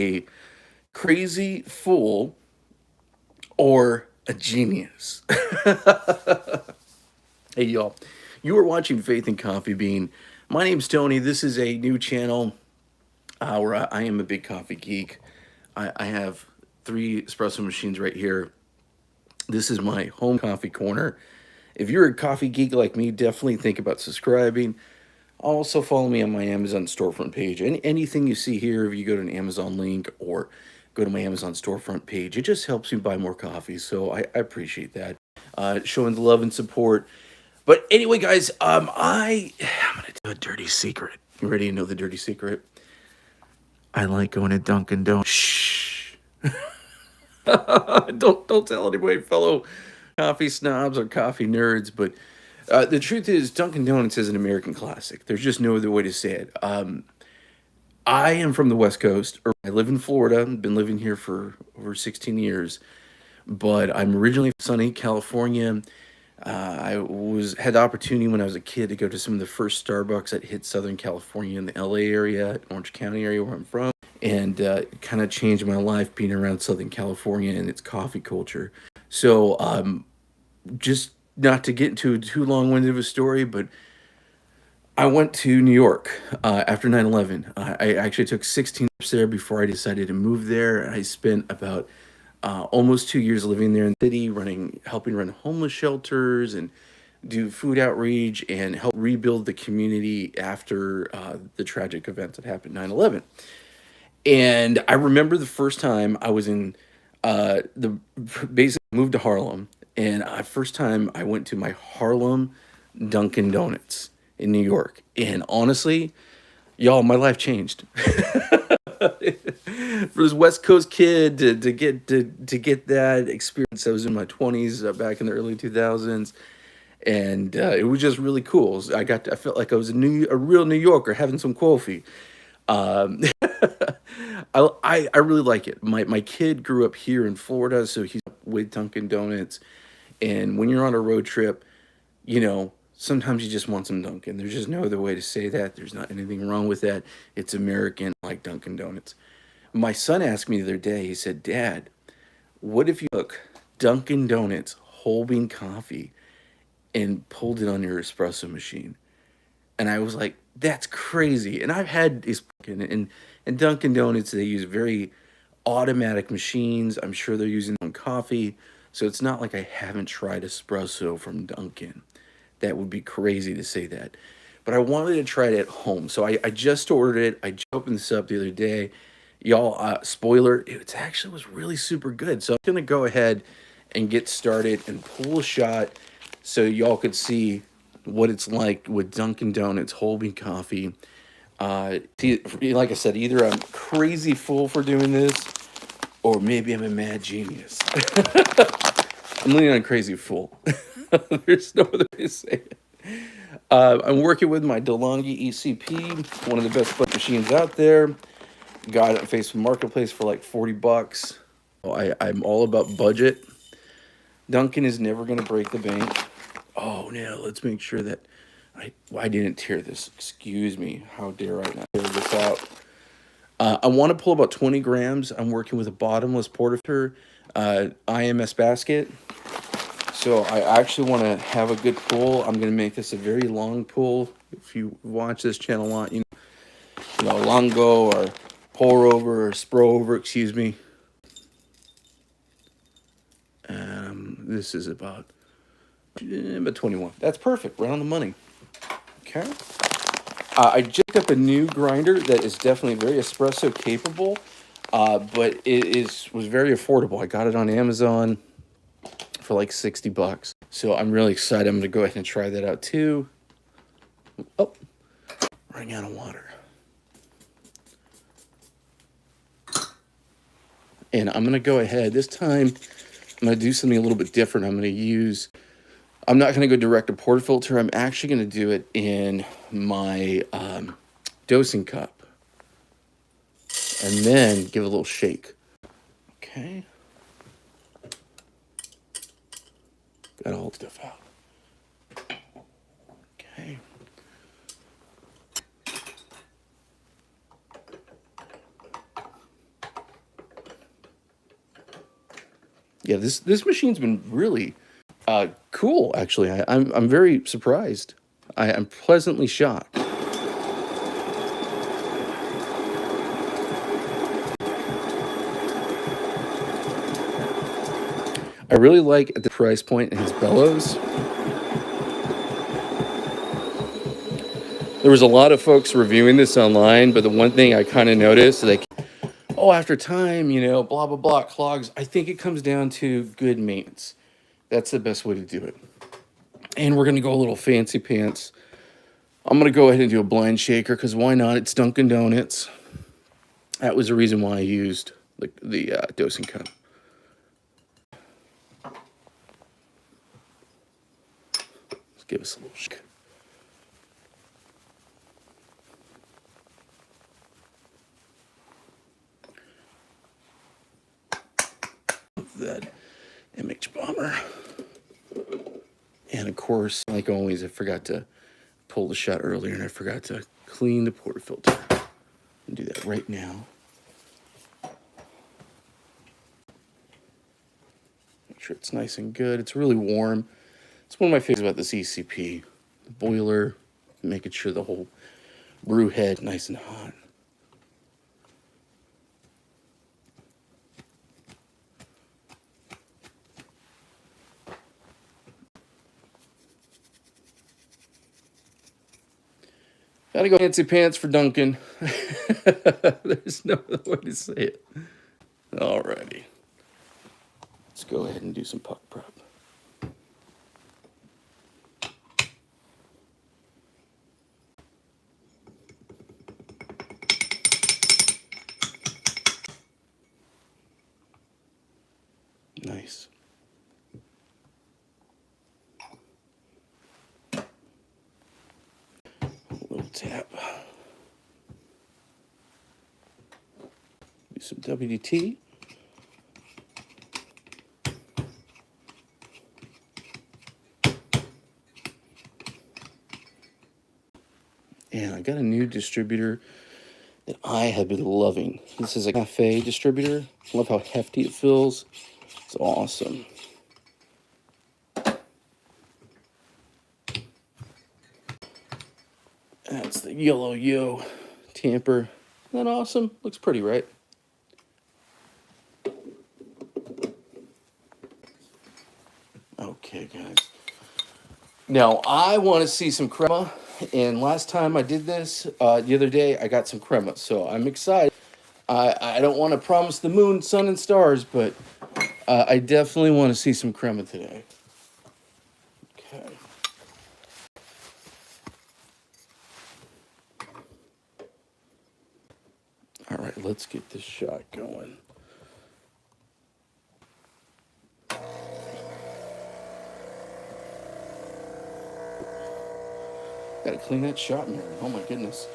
a crazy fool or a genius. Hey, y'all. You are watching Faith and Coffee Bean. My name's Tony. This is a new channel where I am a big coffee geek. I have 3 espresso machines right here. This is my home coffee corner. If you're a coffee geek like me, definitely think about subscribing. Also, follow me on my Amazon storefront page. Anything you see here, if you go to an Amazon link or go to my Amazon storefront page, it just helps me buy more coffee. So I appreciate that. Showing the love and support. But anyway, guys, I'm going to do a dirty secret. You ready to know the dirty secret? I like going to Dunkin' Donuts. Shh. Don't tell anybody, fellow coffee snobs or coffee nerds. But the truth is, Dunkin' Donuts is an American classic. There's just no other way to say it. I am from the West Coast. Or I live in Florida. I've been living here for over 16 years. But I'm originally from sunny California. I had the opportunity when I was a kid to go to some of the first Starbucks that hit Southern California in the LA area, Orange County area where I'm from, and it kind of changed my life being around Southern California and its coffee culture. So just not to get into too long-winded of a story, but I went to New York after 9/11. I actually took 16 trips there before I decided to move there. I spent about almost 2 years living there in the city, helping run homeless shelters and do food outreach and help rebuild the community after the tragic events that happened 9/11. And I remember the first time I was in basically moved to Harlem, and first time I went to my Harlem Dunkin' Donuts in New York. And honestly, y'all, my life changed. For this West Coast kid to get that experience, I was in my 20s back in the early 2000s, and it was just really cool. I felt like I was a real New Yorker having some coffee. Um, I really like it. My kid grew up here in Florida, so he's up with Dunkin' Donuts. And when you're on a road trip, sometimes you just want some Dunkin'. There's just no other way to say that. There's not anything wrong with that. It's American, like Dunkin' Donuts. My son asked me the other day, he said, "Dad, what if you took Dunkin' Donuts whole bean coffee and pulled it on your espresso machine?" And I was like, "That's crazy." And I've had and Dunkin' Donuts, they use very automatic machines. I'm sure they're using their own coffee. So it's not like I haven't tried espresso from Dunkin'. That would be crazy to say that. But I wanted to try it at home. So I just ordered it. I just opened this up the other day. Y'all, spoiler, it actually was really super good. So I'm going to go ahead and get started and pull a shot so y'all could see what it's like with Dunkin' Donuts whole bean coffee. Like I said, either I'm crazy fool for doing this or maybe I'm a mad genius. I'm leaning on crazy fool. There's no other way to say it. I'm working with my DeLonghi ECP, one of the best butt machines out there. Got it on Facebook Marketplace for like $40. I'm all about budget. Dunkin' is never going to break the bank. Oh, no, let's make sure that I didn't tear this. Excuse me. How dare I not tear this out? I want to pull about 20 grams. I'm working with a bottomless Portafilter IMS basket. So I actually want to have a good pull. I'm going to make this a very long pull. If you watch this channel a lot, longo or pour over or spro over, excuse me. This is about 21. That's perfect, right on the money. Okay. I just picked up a new grinder that is definitely very espresso capable, but was very affordable. I got it on Amazon for like $60. So I'm really excited. I'm going to go ahead and try that out too. Oh, running out of water. And I'm going to go ahead. This time, I'm going to do something a little bit different. I'm not going to go direct to Portafilter. I'm actually going to do it in my dosing cup. And then give it a little shake. Okay. Got all the stuff out. Okay. Yeah, this machine's been really cool. Actually, I'm very surprised. I'm pleasantly shocked. I really like at the price point and his bellows. There was a lot of folks reviewing this online, but the one thing I kind of noticed, like, oh, after time, you know, blah blah blah, clogs. I think it comes down to good maintenance. That's the best way to do it. And we're gonna go a little fancy pants. I'm gonna go ahead and do a blind shaker because why not? It's Dunkin' Donuts. That was the reason why I used the dosing cup. Let's give us a little shake. That MH bomber. And of course, like always, I forgot to pull the shot earlier and I forgot to clean the portafilter. I'll do that right now. Make sure it's nice and good. It's really warm. It's one of my favorites about this ECP. The boiler, making sure the whole brew head nice and hot. Gotta go fancy pants for Dunkin'. There's no other way to say it. Alrighty. Let's go ahead and do some puck prep. Nice. A little tap. Do some WDT. And I got a new distributor that I have been loving. This is a Kaffe distributor. Love how hefty it feels. It's awesome. That's the yellow yo tamper. Isn't that awesome? Looks pretty, right? Okay, guys. Now, I want to see some crema. And last time I did this, the other day, I got some crema. So I'm excited. I don't want to promise the moon, sun, and stars, but I definitely want to see some crema today. Okay. All right, let's get this shot going. Gotta clean that shot mirror. Oh my goodness.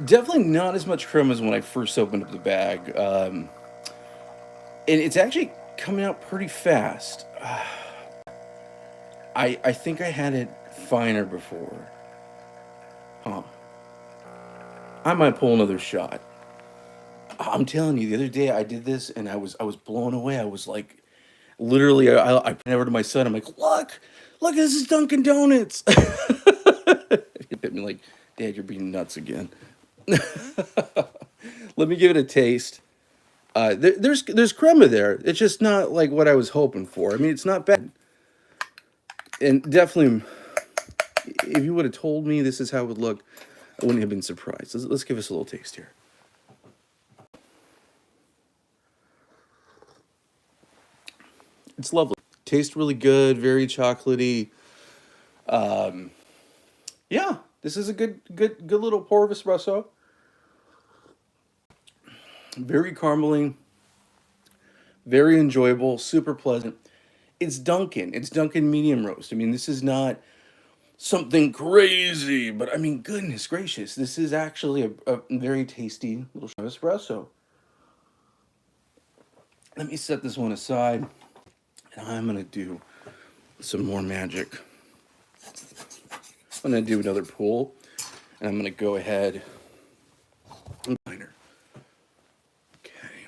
Definitely not as much crema as when I first opened up the bag. And it's actually coming out pretty fast. I think I had it finer before. Huh. I might pull another shot. I'm telling you, the other day I did this and I was blown away. I was like, literally, I went over to my son. I'm like, look, this is Dunkin' Donuts. He hit me like, Dad, you're being nuts again. Let me give it a taste. There's crema there. It's just not like what I was hoping for. I mean, it's not bad. And definitely, if you would have told me this is how it would look, I wouldn't have been surprised. Let's give us a little taste here. It's lovely. Tastes really good, very chocolatey. Yeah, this is a good little pour of espresso. Very carameling, very enjoyable, super pleasant. It's Dunkin'. It's Dunkin' medium roast. I mean, this is not something crazy, but I mean, goodness gracious, this is actually a very tasty little shot of espresso. Let me set this one aside, and I'm gonna do some more magic. I'm going to do another pull, and I'm going to go ahead and liner. Okay.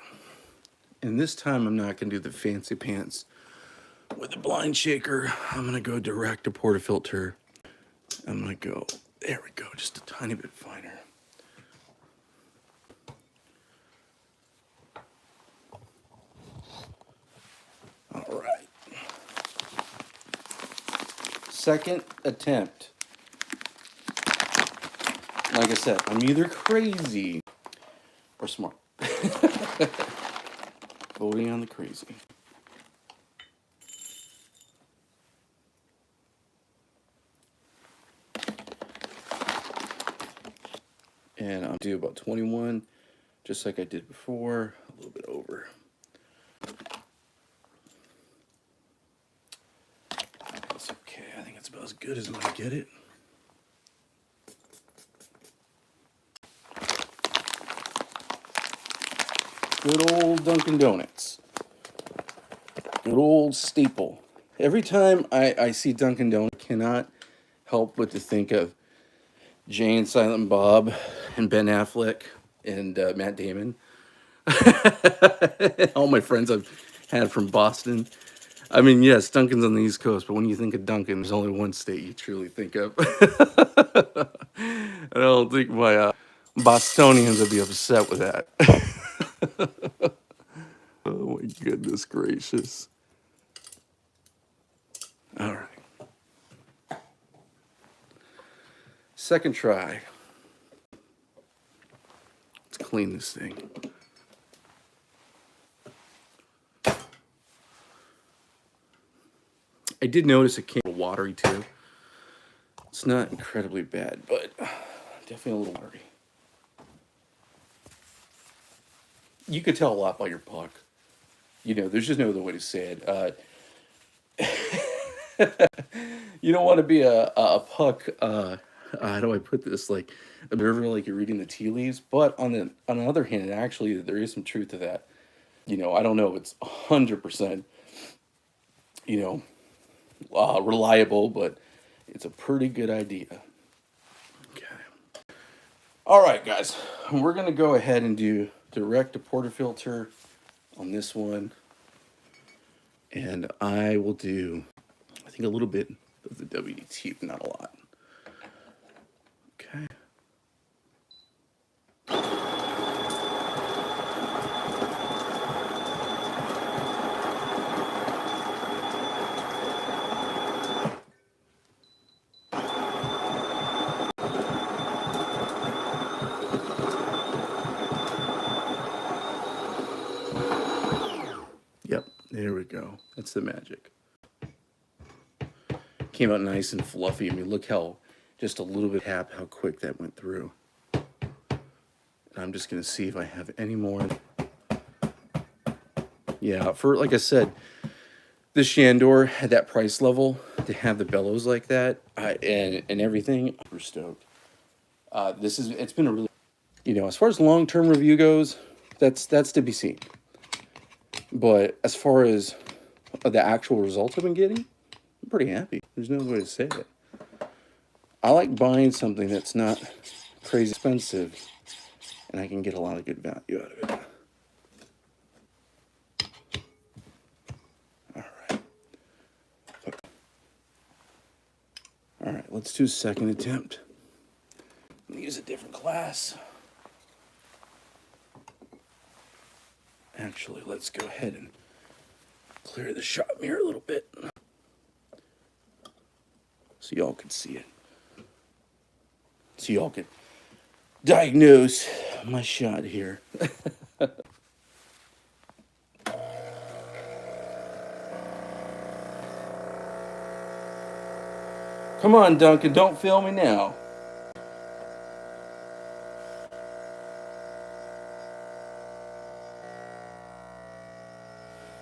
And this time I'm not going to do the fancy pants with the blind shaker. I'm going to go direct to portafilter. I'm going to go, there we go, just a tiny bit finer. All right. Second attempt. Like I said, I'm either crazy or smart. Voting on the crazy. And I'll do about 21, just like I did before, a little bit over. That's okay, I think it's about as good as I'm gonna get it. Good old Dunkin Donuts. Good old staple. Every time I see Dunkin Donuts, I cannot help but to think of Jay and Silent Bob and Ben Affleck and Matt Damon. All my friends I've had from Boston. I mean, yes, Dunkin's on the East Coast, but when you think of Dunkin', there's only one state you truly think of. I don't think my Bostonians would be upset with that. Oh my goodness gracious. All right. Second try. Let's clean this thing. I did notice it came a little watery too. It's not incredibly bad, but definitely a little watery. You could tell a lot by your puck. You know, there's just no other way to say it. You don't want to be a puck. How do I put this? Like observer, like you're reading the tea leaves. But on the other hand, actually, there is some truth to that. You know, I don't know if it's 100%. You know, reliable, but it's a pretty good idea. Okay. All right, guys, we're gonna go ahead and do direct to portafilter on this one, and I will do, I think, a little bit of the WDT, but not a lot. Okay. Yep, there we go. That's the magic. Came out nice and fluffy. I mean, look how just a little bit tap how quick that went through. And I'm just gonna see if I have any more. Yeah, for like I said, the Shandor at that price level to have the bellows like that and everything, I'm stoked. It's been a really, you know, as far as long-term review goes, that's to be seen. But as far as the actual results I've been getting, I'm pretty happy. There's no other way to say it. I like buying something that's not crazy expensive, and I can get a lot of good value out of it. All right. All right, let's do second attempt. I'm gonna use a different class. Actually, let's go ahead and clear the shop mirror a little bit so y'all can see it. So y'all can diagnose my shot here. Come on, Duncan, don't fail me now.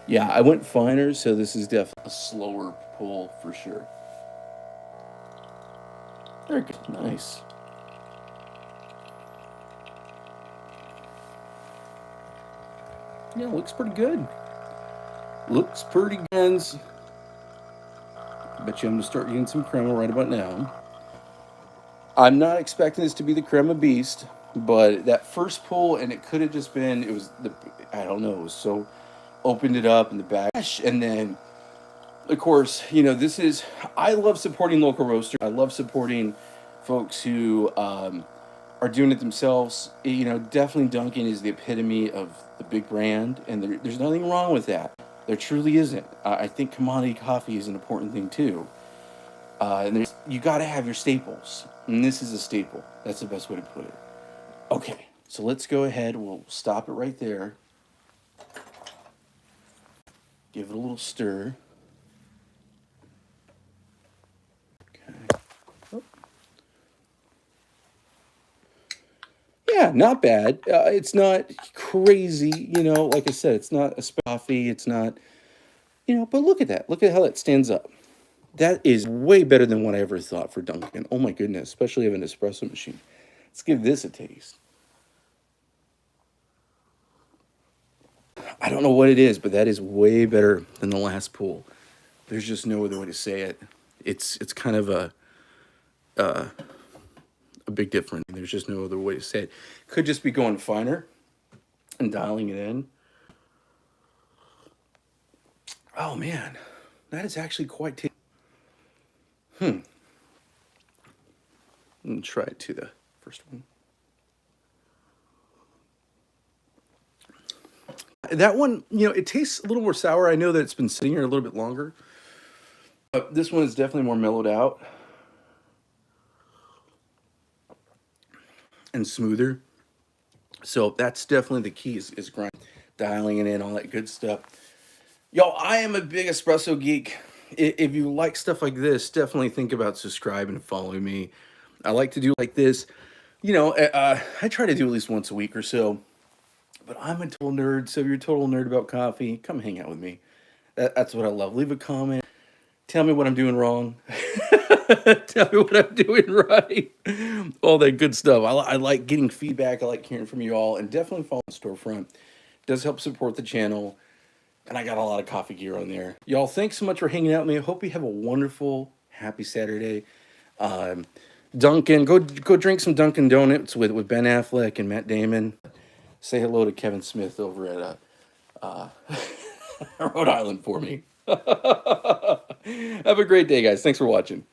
Yeah, I went finer, so this is definitely a slower pull for sure. Very good, nice. Yeah, looks pretty good. Looks pretty good. Bet you I'm gonna start getting some crema right about now. I'm not expecting this to be the crema beast, but that first pull, and it could have just been, it was the, I don't know, it was so, opened it up in the bag, and then, of course, you know, this is, I love supporting local roasters. I love supporting folks who are doing it themselves. You know, definitely Dunkin' is the epitome of the big brand, and there's nothing wrong with that. There truly isn't. I think commodity coffee is an important thing too. And there's, you got to have your staples, and this is a staple. That's the best way to put it. Okay, so let's go ahead. We'll stop it right there. Give it a little stir. Okay. Oh. Yeah, not bad. It's not crazy, you know. Like I said, it's not a coffee. It's not, you know. But look at that. Look at how that stands up. That is way better than what I ever thought for Dunkin'. Oh my goodness, especially of an espresso machine. Let's give this a taste. I don't know what it is, but that is way better than the last pull. There's just no other way to say it. It's kind of a big difference. There's just no other way to say it. Could just be going finer and dialing it in. Oh man, that is actually quite tasty. Let me try it to the first one. That one, you know, it tastes a little more sour. I know that it's been sitting here a little bit longer, but this one is definitely more mellowed out and smoother. So that's definitely the key is grind, dialing it in, all that good stuff. Yo, I am a big espresso geek. If you like stuff like this, definitely think about subscribing and following me. I like to do like this. You know, I try to do at least once a week or so. But I'm a total nerd, so if you're a total nerd about coffee, come hang out with me. That's what I love. Leave a comment. Tell me what I'm doing wrong. Tell me what I'm doing right. All that good stuff. I like getting feedback. I like hearing from you all. And definitely follow the storefront. It does help support the channel. And I got a lot of coffee gear on there. Y'all, thanks so much for hanging out with me. I hope you have a wonderful, happy Saturday. Dunkin', go drink some Dunkin' Donuts with Ben Affleck and Matt Damon. Say hello to Kevin Smith over at Rhode Island for me. Have a great day, guys. Thanks for watching.